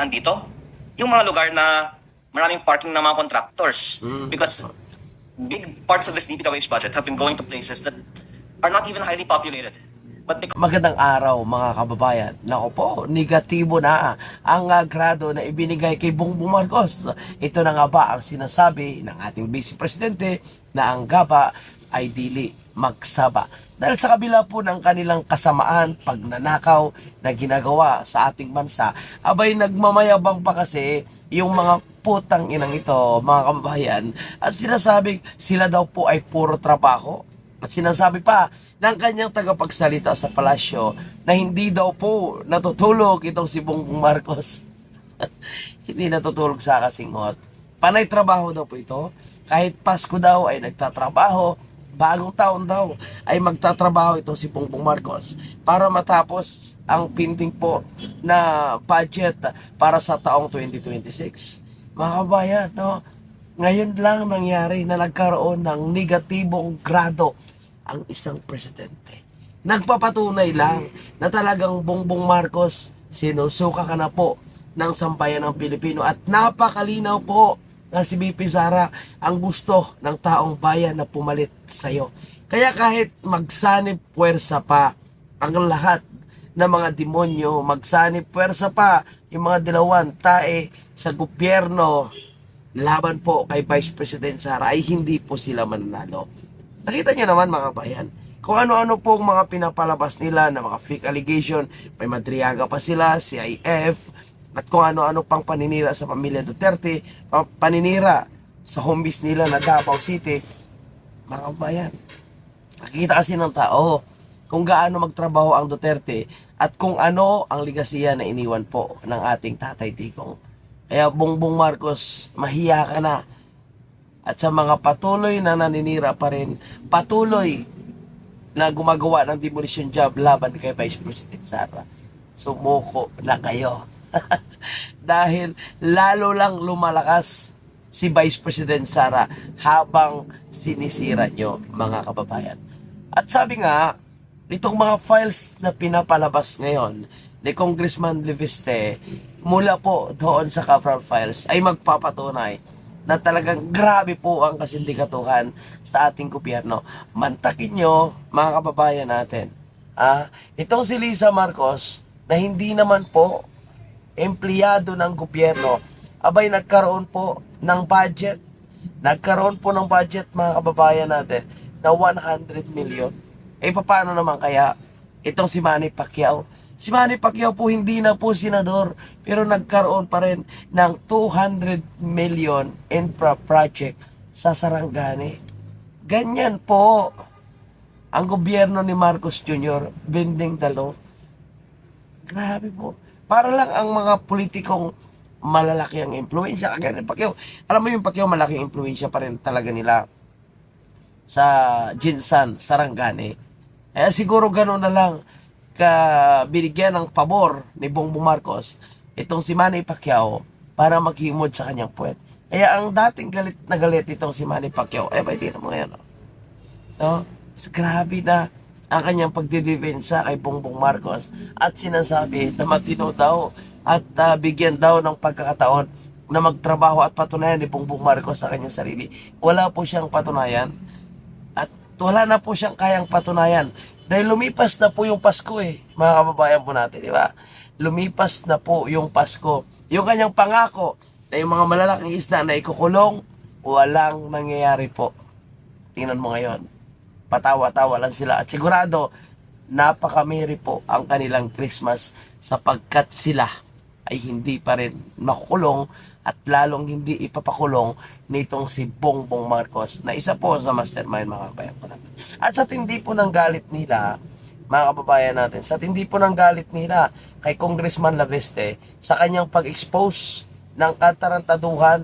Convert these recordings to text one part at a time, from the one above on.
napuntahan dito? Yung mga lugar na maraming parking ng mga contractors. Because big parts of this DPWH budget have been going to places that are not even highly populated. But because Magandang araw mga kababayan. Nako po, negatibo na ang grado na ibinigay kay Bongbong Marcos. Ito na nga ba ang sinasabi ng ating Vice Presidente na ang GABA ay dili magsaba. Dahil sa kabila po ng kanilang kasamaan, pagnanakaw na ginagawa sa ating bansa, abay nagmamayabang pa kasi yung mga putang inang ito, mga kababayan, at sinasabi sila daw po ay puro trabaho. At sinasabi pa ng kanyang tagapagsalita sa palasyo na hindi daw po natutulog itong si Bongbong Marcos. Hindi natutulog sa kasingot. Panay trabaho daw po ito. Kahit Pasko daw ay nagtatrabaho, bagong taon daw ay magtatrabaho itong si Bongbong Marcos para matapos ang pending po na budget para sa taong 2026. Mga kabayan, no? Ngayon lang nangyari na nagkaroon ng negatibong grado ang isang presidente. Nagpapatunay lang na talagang Bongbong Marcos, sinusuka ka na po ng sambayan ng Pilipino at napakalinaw po na si BP Sara ang gusto ng taong bayan na pumalit sa'yo. Kaya kahit magsanib puwersa pa ang lahat ng mga demonyo, magsanib puwersa pa yung mga dilawan tae sa gobyerno laban po kay Vice President Sara, ay hindi po sila mananalo. Nakita niyo naman mga bayan, kung ano-ano po mga pinapalabas nila na mga fake allegation, may Madriaga pa sila, CIF, at kung ano-ano pang paninira sa pamilya Duterte, paninira sa home base nila na Davao City. Mga bayan, nakikita kasi ng tao kung gaano magtrabaho ang Duterte at kung ano ang ligasiya na iniwan po ng ating Tatay Digong. Kaya Bongbong Marcos, mahiya ka na. At sa mga patuloy na naninira pa rin, patuloy na gumagawa ng demolition job laban kay Vice President Sara, sumuko na kayo. Dahil lalo lang lumalakas si Vice President Sara habang sinisira nyo, mga kababayan. At sabi nga, itong mga files na pinapalabas ngayon ni Congressman Leviste mula po doon sa Cabral Files ay magpapatunay na talagang grabe po ang kasindikatuhan sa ating gobyerno. Mantakin nyo, mga kababayan natin. Itong si Lisa Marcos na hindi naman po empleyado ng gobyerno, abay nagkaroon po ng budget. Nagkaroon po ng budget, mga kababayan natin, na 100 million. Paano naman kaya itong si Manny Pacquiao? Si Manny Pacquiao po hindi na po senador, pero nagkaroon pa rin ng 200 million infra project sa Sarangani. Ganyan po ang gobyerno ni Marcos Jr. bending the law. Grabe po. Para lang ang mga politikong malalaki ang impluensya. Kagaya ni Pacquiao. Alam mo yung Pacquiao, malaking impluensya pa rin talaga nila sa Jinsan, Sarangani. Kaya siguro gano'n na lang binigyan ng pabor ni Bongbong Marcos itong si Manny Pacquiao para maghimod sa kanyang puwet. Kaya ang dating galit na galit itong si Manny Pacquiao, tingnan mo ngayon, no? So, grabe na ang kanyang pagdidepensa kay Bongbong Marcos at sinasabi na matino daw at bigyan daw ng pagkakataon na magtrabaho at patunayan ni Bongbong Marcos sa kanyang sarili. Wala po siyang patunayan at wala na po siyang kayang patunayan. Dahil lumipas na po yung Pasko mga kababayan po natin, di ba? Lumipas na po yung Pasko. Yung kanyang pangako na yung mga malalaking isda na ikukulong, walang nangyayari po. Tingnan mo ngayon, patawa-tawa lang sila. At sigurado, napakamiri po ang kanilang Christmas sapagkat sila ay hindi pa rin makukulong at lalong hindi ipapakulong nitong si Bongbong Marcos na isa po sa mastermind, mga kababayan po natin. At sa tindi po ng galit nila, mga kababayan natin, sa tindi po ng galit nila kay Congressman Leviste sa kanyang pag-expose ng katarantaduhan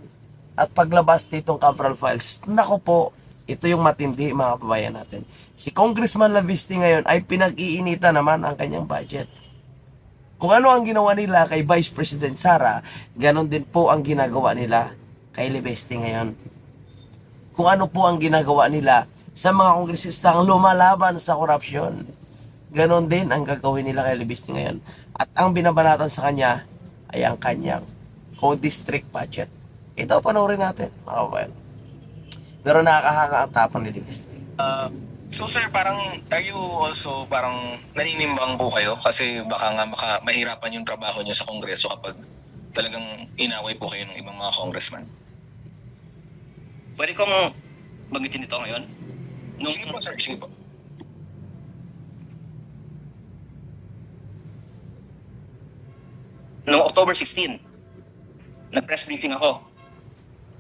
at paglabas nitong Cabral Files, nako po, ito yung matindi, mga kababayan natin. Si Congressman Leviste ngayon ay pinag-iinita naman ang kanyang budget. Kung ano ang ginawa nila kay Vice President Sara, ganon din po ang ginagawa nila kay Leviste ngayon. Kung ano po ang ginagawa nila sa mga kongresistang lumalaban sa korupsyon, ganon din ang gagawin nila kay Leviste ngayon. At ang binabanatan sa kanya ay ang kanyang district budget. Ito, panoorin natin, mga kababayan. Pero nakakahanga ang tapang ni Divistre. So sir, parang are you also parang naninimbang po kayo kasi baka nga mahirapan yung trabaho niyo sa Kongreso kapag talagang inaway po kayo ng ibang mga congressman? Pwede kong magitin ito ngayon? Sige po sir, sige po. Noong October 16, nag-press briefing ako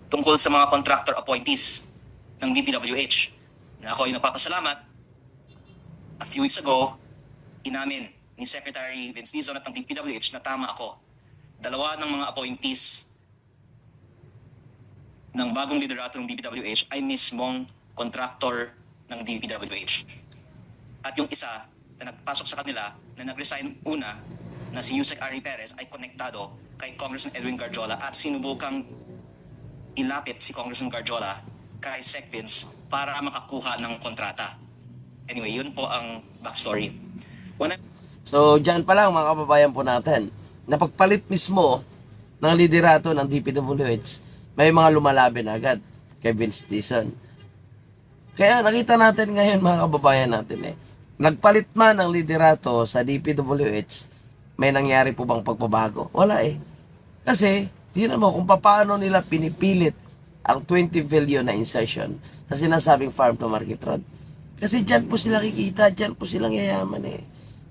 tungkol sa mga contractor appointees ng DPWH na ako ay nagpapasalamat. A few weeks ago, inamin ni Secretary Vince Dizon at ng DPWH na tama ako. Dalawa ng mga appointees ng bagong liderato ng DPWH ay mismong contractor ng DPWH. At yung isa na nagpasok sa kanila na nag-resign una na si Yusek Ari Perez ay konektado kay Congressman Edwin Garjola at sinubukang ilapit si Congressman Garjola kay Sec Vince para makakuha ng kontrata. Anyway, yun po ang backstory. So, dyan pa lang mga kababayan po natin, napagpalit mismo ng liderato ng DPWH, may mga lumalaban agad kay Vince Dizon. Kaya nakita natin ngayon mga kababayan natin nagpalit man ang liderato sa DPWH, may nangyari po bang pagbabago? Wala Kasi, tingnan mo kung paano nila pinipilit ang 20 billion na insertion sa sinasabing farm to market road. Kasi dyan po sila kikita, dyan po silang yayaman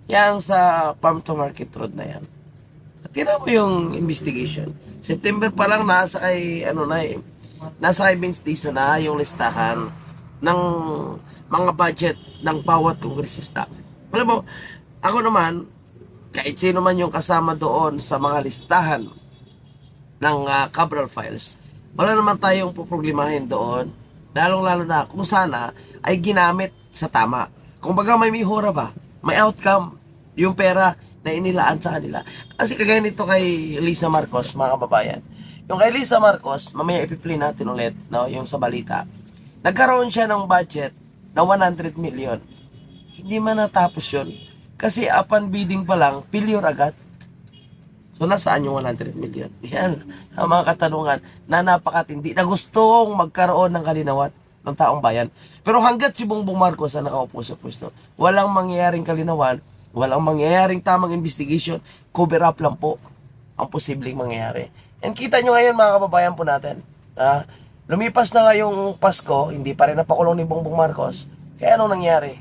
Yang sa farm to market road na yan. At tingnan mo yung investigation. September pa lang nasa kay, nasa kay Vince Dizon na yung listahan ng mga budget ng bawat kongresista. Alam mo, ako naman, kahit sino man yung kasama doon sa mga listahan ng Cabral Files, wala naman tayong puproblemahin doon, lalong-lalo na kung sana ay ginamit sa tama. Kung baga may mihura ba, may outcome yung pera na inilaan sa kanila. Kasi kagaya nito kay Lisa Marcos, mga kababayan. Yung kay Lisa Marcos, mamaya ipi-play natin ulit, yung sa balita. Nagkaroon siya ng budget na 100 million. Hindi man natapos yun. Kasi upon bidding pa lang, failure agad. So, nasaan yung 100 million? Yan, ang mga katanungan na napakatindi na gustong magkaroon ng kalinawan ng taong bayan. Pero hanggat si Bongbong Marcos ang nakaupo sa pwesto, walang mangyayaring kalinawan, walang mangyayaring tamang investigation, cover up lang po ang posibleng mangyayari. And kita nyo ngayon mga kababayan po natin, lumipas na nga yung Pasko, hindi pa rin napakulong ni Bongbong Marcos. Kaya anong nangyari?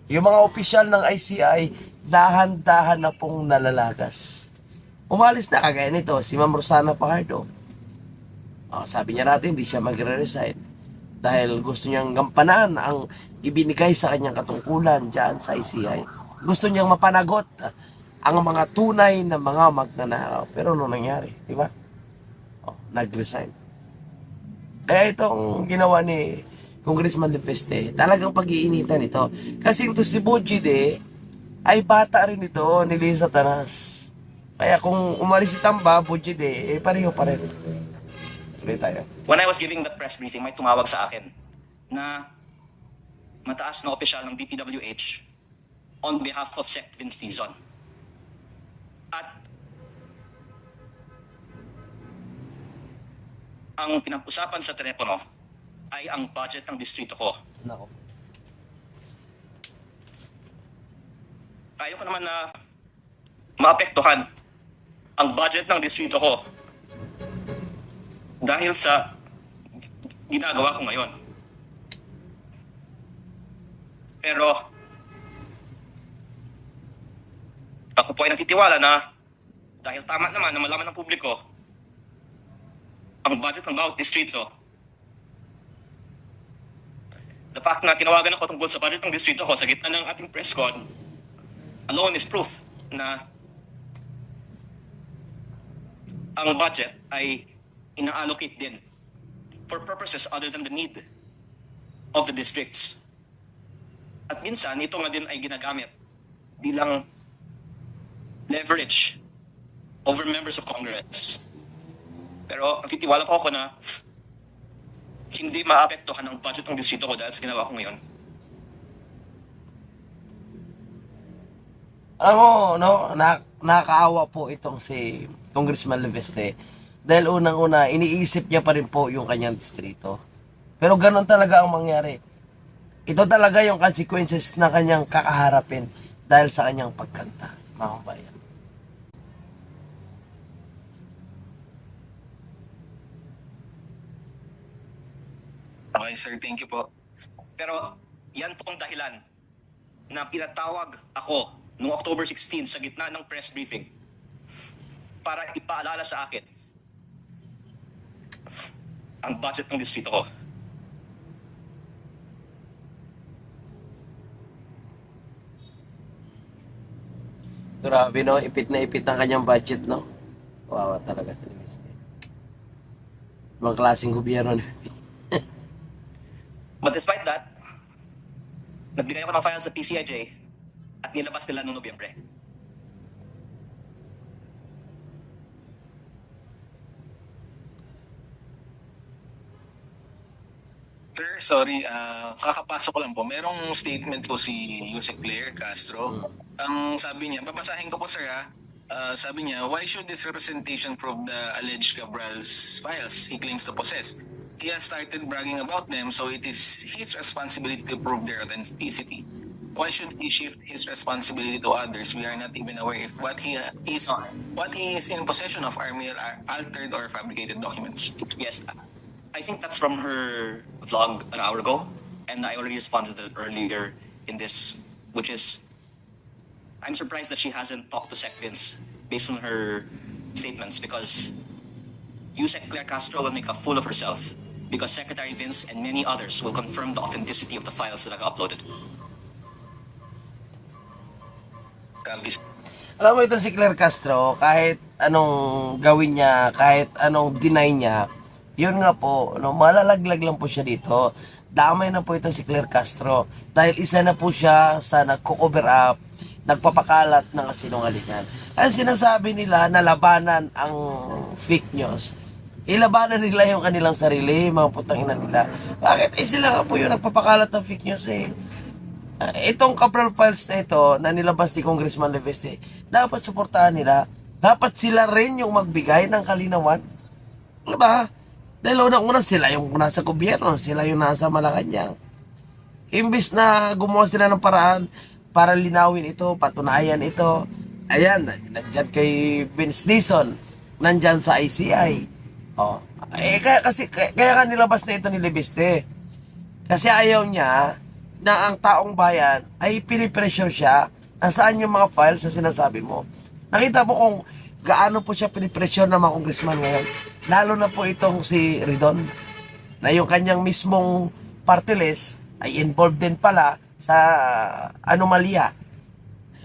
Yung mga opisyal ng ICI, dahan-dahan na pong nalalagas. Umalis na kagaya nito, si Ma'am Rosana Fajardo. Sabi niya natin, hindi siya magre-resign. Dahil gusto niyang gampanan ang ibinigay sa kanyang katungkulan dyan sa ICI. Gusto niyang mapanagot ang mga tunay na mga magnanakaw. Pero ano nangyari? Di ba? Nag-resign. Kaya itong ginawa ni Congressman De Peste, talagang pag-iinitan ito. Kasi ito si Bujide ay bata rin ito ni Lisa Tanas. Kaya kung umalis si Tamba, Bujide, pareho pa rin. Tuloy tayo. When I was giving that press briefing, may tumawag sa akin na mataas na opisyal ng DPWH on behalf of Sec Vince Dizon. At ang pinag-usapan sa telepono ay ang budget ng distrito ko. Nako. Ayaw ko naman na maapektuhan ang budget ng distrito ko dahil sa ginagawa ko ngayon. Pero ako po ay nagtitiwala na dahil tama naman na malaman ng publiko ang budget ng bawat distrito. The fact na tinawagan ako tungkol sa budget ng distrito ko sa gitna ng ating press con alone is proof na ang budget ay ina-allocate din for purposes other than the need of the districts. At minsan, ito nga din ay ginagamit bilang leverage over members of Congress. Pero nagtitiwala po ako na hindi maapektuhan ang budget ng distrito ko dahil sa ginawa ko ngayon. Alam mo, no, nakakaawa po itong si Congressman Leveste. Dahil unang-una, iniisip niya pa rin po yung kanyang distrito. Pero ganun talaga ang mangyari. Ito talaga yung consequences na kanyang kakaharapin dahil sa kanyang pagkanta, mga kabayan. Okay, sir. Thank you po. Pero yan po ang dahilan na pinatawag ako noong October 16 sa gitna ng press briefing para ipaalala sa akin ang budget ng distrito ko. Grabe, no? Ipit na ipit ang kanyang budget, no? Kawawa talaga si Leveste. Ibang klaseng gobyerno. But despite that, nagbigay ako ng file sa PCIJ at nilabas nila noong Nobyembre. Sir, sorry, kakapasok ko lang po. Merong statement po si Yusek Claire Castro. Ang sabi niya, babasahin ko po sir ha. Sabi niya, why should this representation prove the alleged Cabral's files he claims to possess? He has started bragging about them, so it is his responsibility to prove their authenticity. Why should he shift his responsibility to others? We are not even aware if what he is in possession of are mere altered or fabricated documents. Yes, I think that's from her vlog an hour ago, and I already responded to it earlier in this, which is, I'm surprised that she hasn't talked to Sec Vince based on her statements, because Yusek Claire Castro will make a fool of herself, because Secretary Vince and many others will confirm the authenticity of the files that are uploaded. Alam mo ito si Claire Castro, kahit anong gawin niya, kahit anong deny niya, yun nga po, no, malalaglag lang po siya dito. Damay na po ito si Claire Castro dahil isa na po siya sa nagko-cover up, nagpapakalat ng kasinungalingan. Kasi sinasabi nila na labanan ang fake news. Ilabanan nila yung kanilang sarili, mga putang ina nila. Bakit? Sila nga po yung nagpapakalat ng fake news eh. Itong Cabral files na ito na nilabas ni Congressman Leveste, dapat suportahan nila. Dapat sila rin yung magbigay ng kalinawan. Diba? Dahil unang-una sila yung nasa gobyerno, sila yung nasa Malacanang. Imbis na gumawa sila ng paraan para linawin ito, patunayan ito. Ayan, nandyan kay Vince Dizon, nandyan sa ICI. Oh. Kaya nga nilabas na ito ni Leveste. Kasi ayaw niya na ang taong bayan ay pinipressure siya nasaan yung mga files na sinasabi mo. Nakita mo kung gaano po siya pinipressure ng mga congressman ngayon. Lalo na po itong si Ridon, na yung kanyang mismong party list ay involved din pala sa anomalya.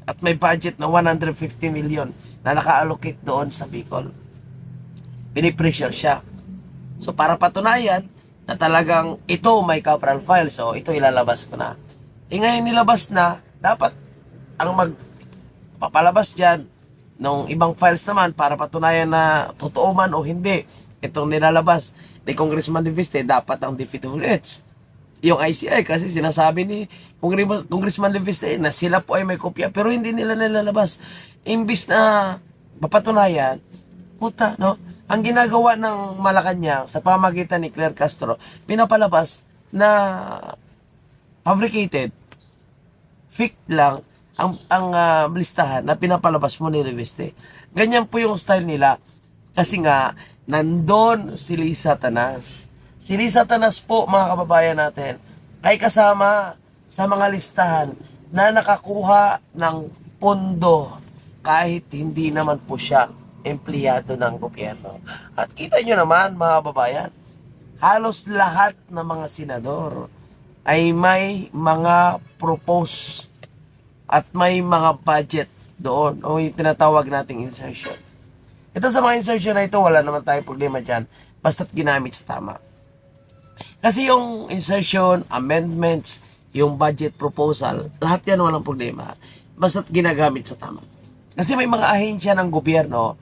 At may budget na 150 million na naka-allocate doon sa Bicol. Pinipressure siya. So para patunayan na talagang ito may Cabral file, so ito ilalabas ko na. Ngayon nilabas na, dapat ang magpapalabas dyan nung ibang files naman para patunayan na totoo man o hindi itong nilalabas ni Congressman Leveste, dapat ang DPWH. Yung ICI kasi sinasabi ni Congressman Leveste na sila po ay may kopya pero hindi nila nilalabas. Imbis na mapatunayan, puta, no? Ang ginagawa ng Malacanang sa pamagitan ni Claire Castro, pinapalabas na fabricated, fake lang ang listahan na pinapalabas mo ni Leveste. Ganyan po yung style nila. Kasi nga, nandun si Lisa Tanas. Si Lisa Tanas po, mga kababayan natin, ay kasama sa mga listahan na nakakuha ng pondo kahit hindi naman po siya empleyado ng gobyerno. At kita nyo naman, mga kababayan, halos lahat ng mga senador ay may mga propose at may mga budget doon o yung tinatawag nating insertion. Ito sa mga insertion na ito, wala naman tayong problema dyan basta't ginamit sa tama. Kasi yung insertion, amendments, yung budget proposal, lahat yan walang problema basta't ginagamit sa tama. Kasi may mga ahensya ng gobyerno,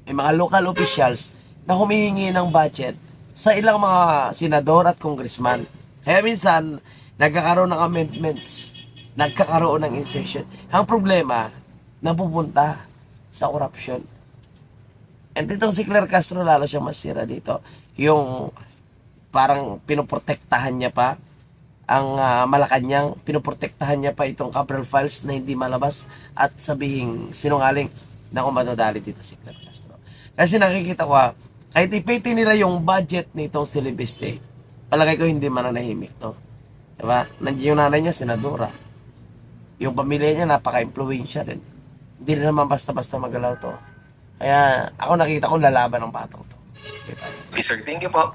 may mga local officials na humihingi ng budget sa ilang mga senador at congressman. Kaya minsan, nagkakaroon ng amendments, nagkakaroon ng insertion. Ang problema, napupunta sa korupsyon. And itong si Claire Castro, lalo siya masira dito. Yung parang pinoprotektahan niya pa ang Malacanang, pinoprotektahan niya pa itong Cabral Files na hindi malabas at sabihing sinungaling na kung madadali dito si Claire Castro. Kasi nakikita ko, kahit ipitin nila yung budget nitong si Libeste, palagay ko hindi mananahimik to. Diba? Nandiyan yung nanay niya, senadora. Yung pamilya niya, napaka-influensya rin. Hindi rin naman basta-basta magalaw to. Kaya ako nakita ko lalaban ng batang to. Okay, sir. Thank you po.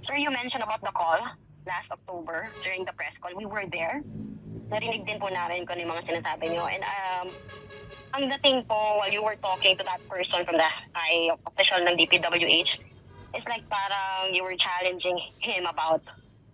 Sir, you mentioned about the call last October during the press call. We were there. Narinig din po namin kung ano yung mga sinasabi nyo. And ang dating po while you were talking to that person from the high official ng DPWH, it's like parang you were challenging him about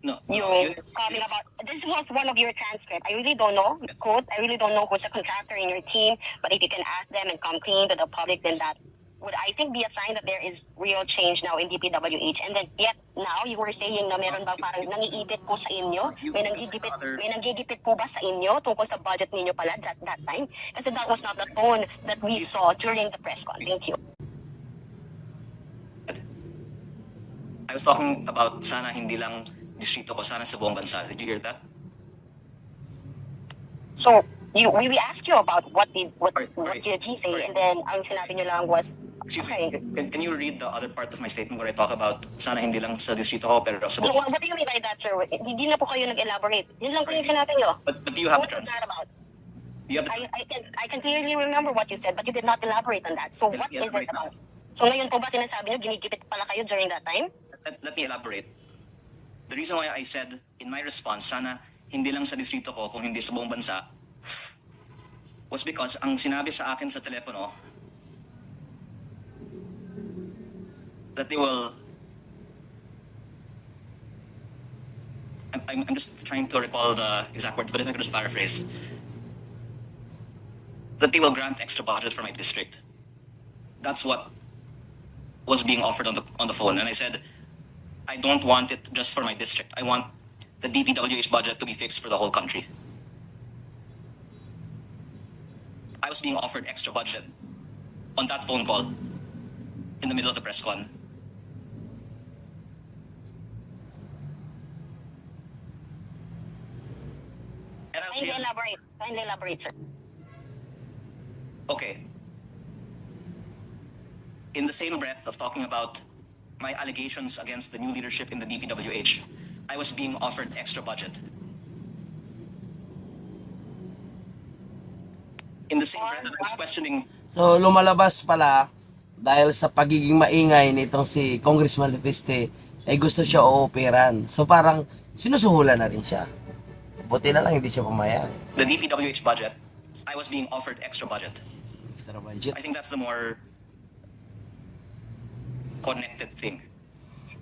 No. yung coming about. This was one of your transcript. I really don't know, quote, I really don't know who's a contractor in your team, but if you can ask them and come clean to the public, then that would, I think, be a sign that there is real change now in DPWH. And then yet now you were saying na meron bang parang nangiibit po sa inyo? May nanggigipit po ba sa inyo tungkol sa budget ninyo pala at that time? Kasi that was not the tone that we saw during the press con. Thank you. I was talking about sana hindi lang distrito ko, sana sa buong bansa. Did you hear that? So we asked you about what did Right. he say, and then ang sinabi niyo lang was, Excuse okay. me, can you read the other part of my statement where I talk about sana hindi lang sa distrito ko, pero sa So buong what do you mean by that, sir? Hindi na po kayo nag-elaborate. Yun lang po yung sinabi niyo. But do you have the What was transcript? that about? Do you have the, I can clearly remember what you said, but you did not elaborate on that. So Let what me is it elaborate now. about? So ngayon po ba sinasabi niyo ginigipit pala kayo during that time? let me elaborate. The reason why I said in my response, sana hindi lang sa distrito ko, kung hindi sa buong bansa, was because ang sinabi sa akin sa telepono, that they will, I'm just trying to recall the exact words, but if I could just paraphrase, that they will grant extra budget for my district. That's what was being offered on the phone, and I said, I don't want it just for my district. I want the DPWH budget to be fixed for the whole country. I was being offered extra budget on that phone call in the middle of the press con. And I'll say, Kindly elaborate, sir. okay. In the same breath of talking about my allegations against the new leadership in the DPWH, I was being offered extra budget. In the same breath that I was questioning, So lumalabas pala dahil sa pagiging maingay nitong si Congressman Libeste ay gusto siya ooperan. So parang sinusuhulan na rin siya. Buti na lang hindi siya pumayag. the DPWH budget, I was being offered extra budget. Extra budget. I think that's the more connected thing.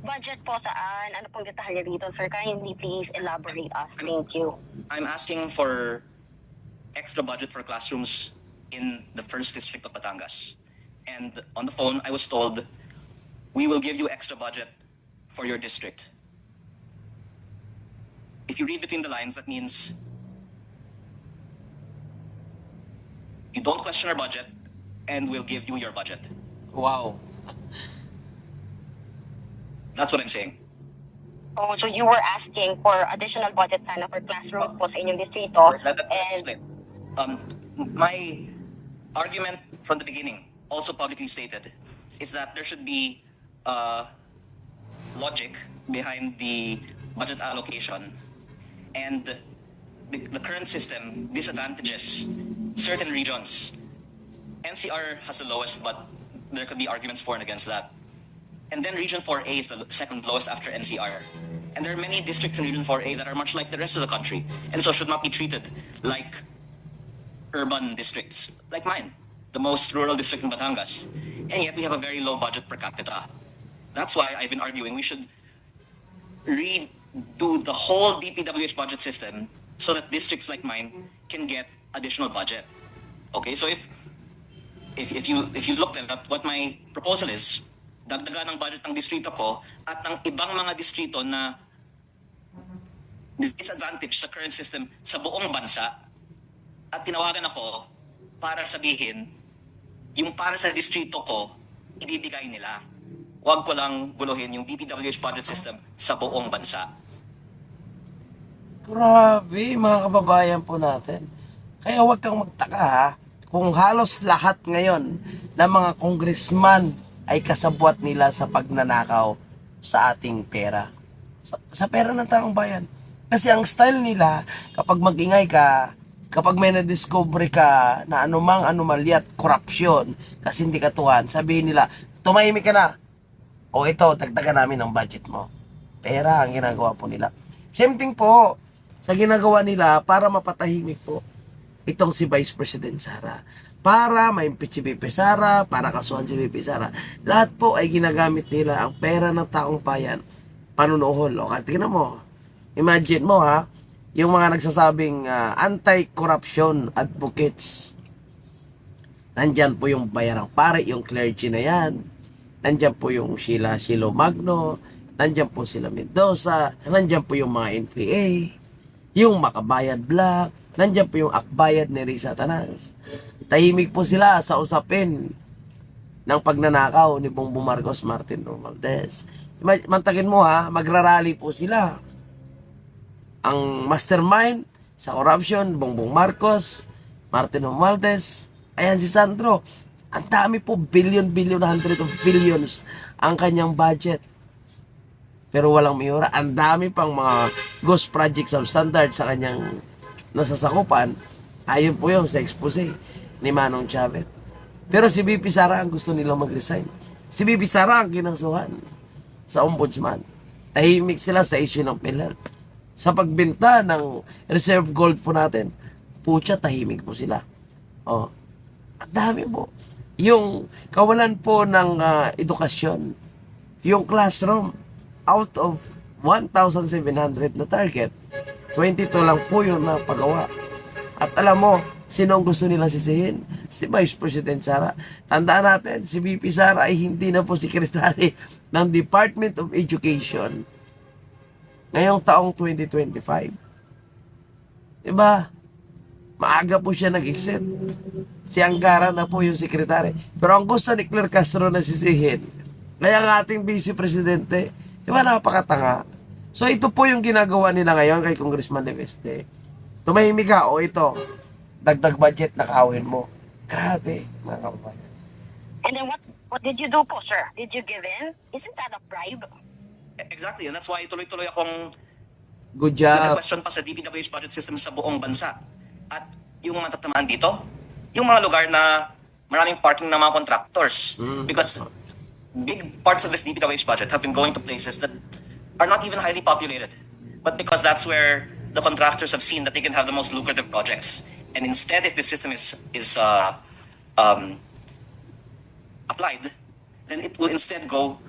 Budget po saan? Ano pong detalye dito, sir? Kindly please elaborate us. Thank you. I'm asking for extra budget for classrooms in the first district of Batangas. And on the phone, I was told, we will give you extra budget for your district. If you read between the lines, that means you don't question our budget and we'll give you your budget. Wow. That's what I'm saying. Oh, so you were asking for additional budget sana for classrooms po sa inyong distrito. Let me And explain. My argument from the beginning, also publicly stated, is that there should be logic behind the budget allocation, and the current system disadvantages certain regions. NCR has the lowest, but there could be arguments for and against that. And then Region 4A is the second lowest after NCR. And there are many districts in Region 4A that are much like the rest of the country, and so should not be treated like urban districts, like mine, the most rural district in Batangas. And yet we have a very low budget per capita. That's why I've been arguing we should redo the whole DPWH budget system so that districts like mine can get additional budget. Okay, so if you looked at what my proposal is, dagdagan ng budget ng distrito ko at ng ibang mga distrito na disadvantage sa current system sa buong bansa. At tinawagan ako para sabihin, yung para sa distrito ko, ibibigay nila. Huwag ko lang guluhin yung DPWH budget system sa buong bansa. Grabe, mga kababayan po natin. Kaya huwag kang magtaka ha, kung halos lahat ngayon ng mga congressman ay kasabwat nila sa pagnanakaw sa ating pera. Sa pera ng taong bayan. Kasi ang style nila, kapag magingay ka, kapag may na-discover ka na anumang anomalya at korupsyon, kasi hindi katuhan, sabihin nila, tumahimik ka na. O ito, dagdagan namin ang budget mo. Pera ang ginagawa po nila. Same thing po sa ginagawa nila para mapatahimik po itong si Vice President Sara. Para ma-impeach si VP Sara, para kasuhan si VP Sara. Lahat po ay ginagamit nila ang pera ng taong bayan. Panunuhol. O, tingnan mo. Imagine mo ha, yung mga nagsasabing anti-corruption advocates. Nandyan po yung Bayarang Pare, yung clergy na yan. Nandyan po yung Sheila Shilo Magno. Nandyan po sila Mendoza. Nandyan po yung mga NPA. Yung Makabayad Black. Nandyan po yung Akbayad ni Risa Tanas. Tahimik po sila sa usapin ng pagnanakaw ni Bongbong Marcos, Martin Romualdez. Mantagin mo ha, magrarally po sila. Ang mastermind sa corruption, Bongbong Marcos, Martin Romualdez, ayan si Sandro. Ang dami po, billion, hundred of billions ang kanyang budget. Pero walang mayora. Ang dami pang mga ghost projects of standard sa kanyang nasasakupan. Ayun po yung sa expose ni Manong Chavez. Pero si VP Sara ang gusto nilang mag-resign. Si VP Sara ang kinasuhan sa ombudsman. Tahimik sila sa issue ng PhilHealth. Sa pagbenta ng reserve gold po natin, pucha, tahimik po sila. Oh, ang dami po. Yung kawalan po ng edukasyon, yung classroom, out of 1,700 na target, 22 lang po yung napagawa. At alam mo, sino ang gusto nilang sisihin? Si Vice President Sara. Tandaan natin, si VP Sara ay hindi na po sekretary ng Department of Education ngayong taong 2025. Diba? Maaga po siya nag-exit. Si Angara na po yung sekretary. Pero ang gusto ni Claire Castro na sisihin, kaya ang ating Vice Presidente, diba napakatanga? So ito po yung ginagawa nila ngayon kay Congressman Leveste. Tumahimik ka, o ito, dagdag budget, nakawin mo. Grabe, mga kababayan. And then what did you do po, sir? Did you give in? Isn't that a bribe? Exactly, and that's why tuloy-tuloy akong Good job. nagka-question pa sa DPWH budget system sa buong bansa. At yung mga tatamaan dito, yung mga lugar na maraming parking ng mga contractors. Because big parts of this DPWH budget have been going to places that are not even highly populated. But because that's where the contractors have seen that they can have the most lucrative projects. And instead, if the system is applied, then it will instead go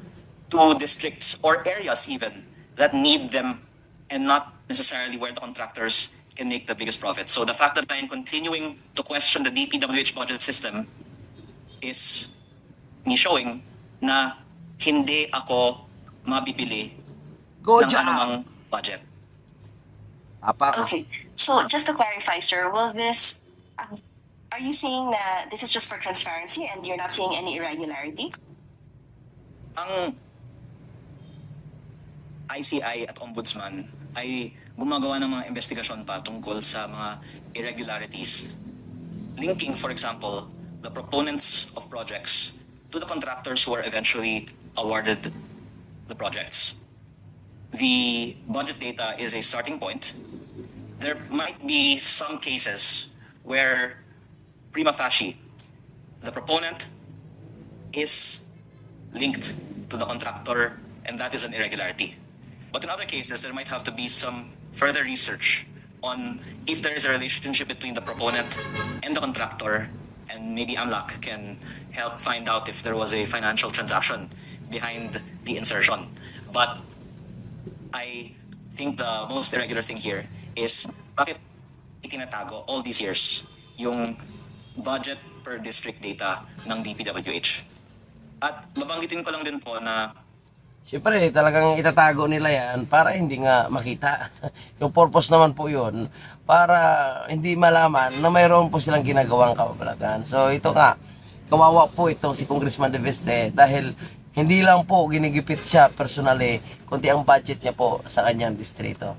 to districts or areas even that need them and not necessarily where the contractors can make the biggest profit. So the fact that I am continuing to question the DPWH budget system is me showing na hindi ako mabibili Good ng job. anumang budget. Apa. Okay, so just to clarify, sir, will this, are you saying that this is just for transparency and you're not seeing any irregularity? Ang ICI at Ombudsman ay gumagawa ng mga investigasyon pa tungkol sa mga irregularities. Linking, for example, the proponents of projects to the contractors who are eventually awarded the projects. The budget data is a starting point. There might be some cases where prima facie the proponent is linked to the contractor and that is an irregularity. But in other cases, there might have to be some further research on if there is a relationship between the proponent and the contractor, and maybe AMLAC can help find out if there was a financial transaction behind the insertion. But I think the most irregular thing here is bakit itinatago all these years yung budget per district data ng DPWH. At babanggitin ko lang din po na Siyempre, talagang itatago nila yan para hindi nga makita. Yung purpose naman po yun, para hindi malaman na mayroon po silang ginagawang kababalaghan. So ito nga, kawawa po itong si Congressman De Veste dahil hindi lang po ginigipit siya personally, kundi ang budget niya po sa kanyang distrito.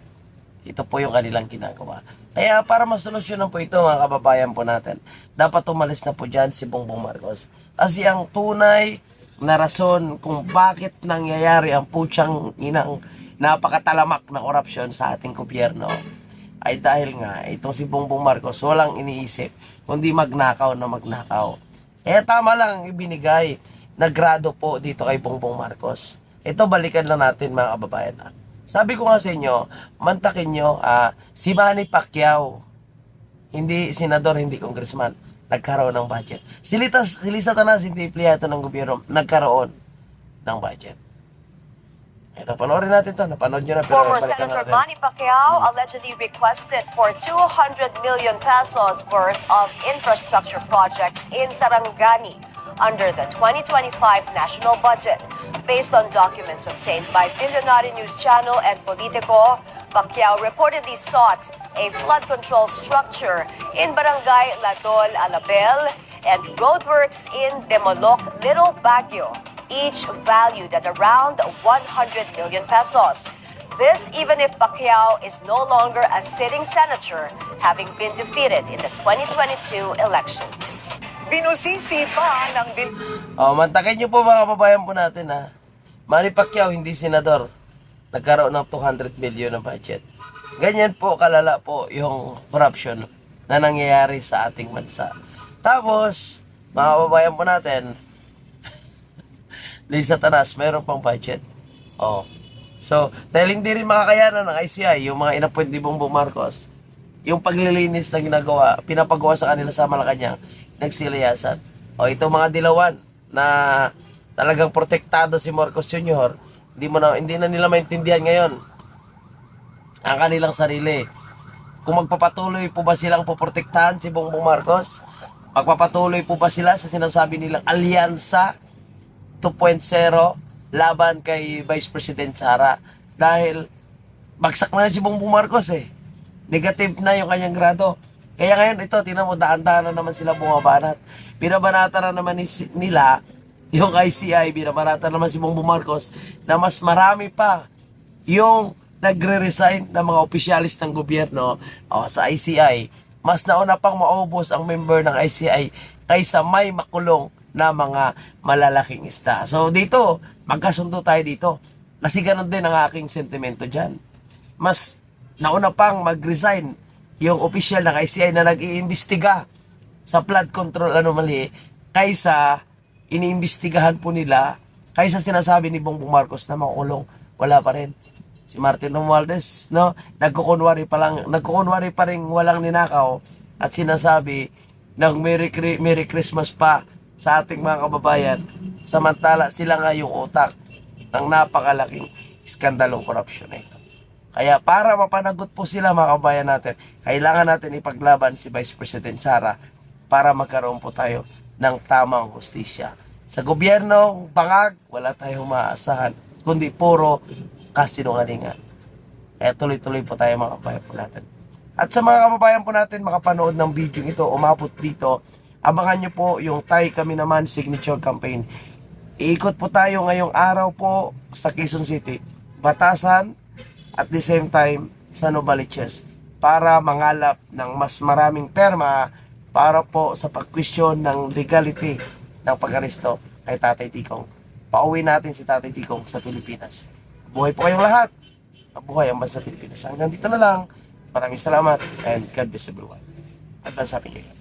Ito po yung kanilang ginagawa. Kaya para masolusyonan po ito mga kababayan po natin, dapat umalis na po dyan si Bongbong Marcos. Kasi ang tunay na rason kung bakit nangyayari ang putyang inang napakatalamak na korupsyon sa ating gobyerno ay dahil nga itong si Bongbong Marcos walang iniisip kundi magnakaw na magnakaw. Eh tama lang ibinigay na grado po dito kay Bongbong Marcos. Ito balikan lang natin mga kababayan. Sabi ko nga sa inyo, mantakin nyo, si Manny Pacquiao, hindi senador, hindi congressman, nagkaroon ng budget. Si Lisa Tanas, hindi empleyado ng gobyerno, nagkaroon ng budget. Ito, panoorin natin to. Napanood nyo na. Pero Former balikan Senator natin. Manny Pacquiao allegedly requested for 200 million pesos worth of infrastructure projects in Sarangani under the 2025 national budget. Based on documents obtained by Billionaire News Channel and Politico, Pacquiao reportedly sought a flood control structure in Barangay Ladol, Alabel, and roadworks in Demoloc, Little Baguio, each valued at around 100 million pesos. This even if Pacquiao is no longer a sitting senator, having been defeated in the 2022 elections. Binusisi pa ng Mantakin nyo po mga kababayan po natin Manny Pacquiao, hindi senador. Nagkaroon ng 200 million na budget. Ganyan po kalala po yung corruption na nangyayari sa ating bansa. Tapos, mga kababayan po natin, Lisa Tanas, mayroon pang budget. So, dahil hindi rin makakayanan ng ICI, yung mga inappoint ni Bongbong Marcos, yung paglilinis na ginagawa, pinapagawa sa kanila sa Malacanang, nagsilayasan. Itong mga dilawan na talagang protektado si Marcos Jr., hindi na nila maintindihan ngayon ang kanilang sarili. Kung magpapatuloy po ba silang poprotektahan si Bongbong Marcos? Magpapatuloy po ba sila sa sinasabi nilang alyansa 2.0 laban kay Vice President Sara? Dahil bagsak na si Bongbong Marcos Negative na yung kanyang grado. Kaya ngayon ito, tingnan mo, daan-daan na naman sila bumabanat. Binabanata na naman nila yung ICI, binabanata naman si Bongbong Marcos na mas marami pa yung nagre-resign ng mga opisyalis ng gobyerno sa ICI. Mas nauna pang maubos ang member ng ICI kaysa may makulong na mga malalaking isda. So dito, magkasundo tayo dito. Kasi ganun din ang aking sentimento dyan. Mas nauna pang mag-resign yung opisyal ng ICI na nag-iimbestiga sa flood control anomaly kaysa iniimbestigahan po nila, kaysa sinasabi ni Bongbong Marcos na makukulong, wala pa rin. Si Martin Romualdez, nagkukunwari pa rin walang ninakaw at sinasabi ng Merry Christmas pa sa ating mga kababayan, samantala sila nga yung utak ng napakalaking iskandalong korupsyon na ito. Kaya para mapanagot po sila mga kababayan natin, kailangan natin ipaglaban si Vice President Sara para magkaroon po tayo ng tamang hustisya. Sa gobyernong bangag, wala tayong maaasahan, kundi puro kasinungalingan. Kaya tuloy-tuloy po tayo mga kababayan po natin. At sa mga kababayan po natin makapanood ng video ito, umabot dito, abangan nyo po yung Tayo Kami Naman signature campaign. Iikot po tayo ngayong araw po sa Quezon City, Batasan, at the same time sa Novaliches para mangalap ng mas maraming perma para po sa pagkwestiyon ng legality ng pag-aresto kay Tatay Digong. Pauwi natin si Tatay Digong sa Pilipinas. Buhay po kayong lahat. Mabuhay ang bansa Pilipinas. Hanggang dito na lang. Maraming salamat and God bless everyone. At Happy New Year.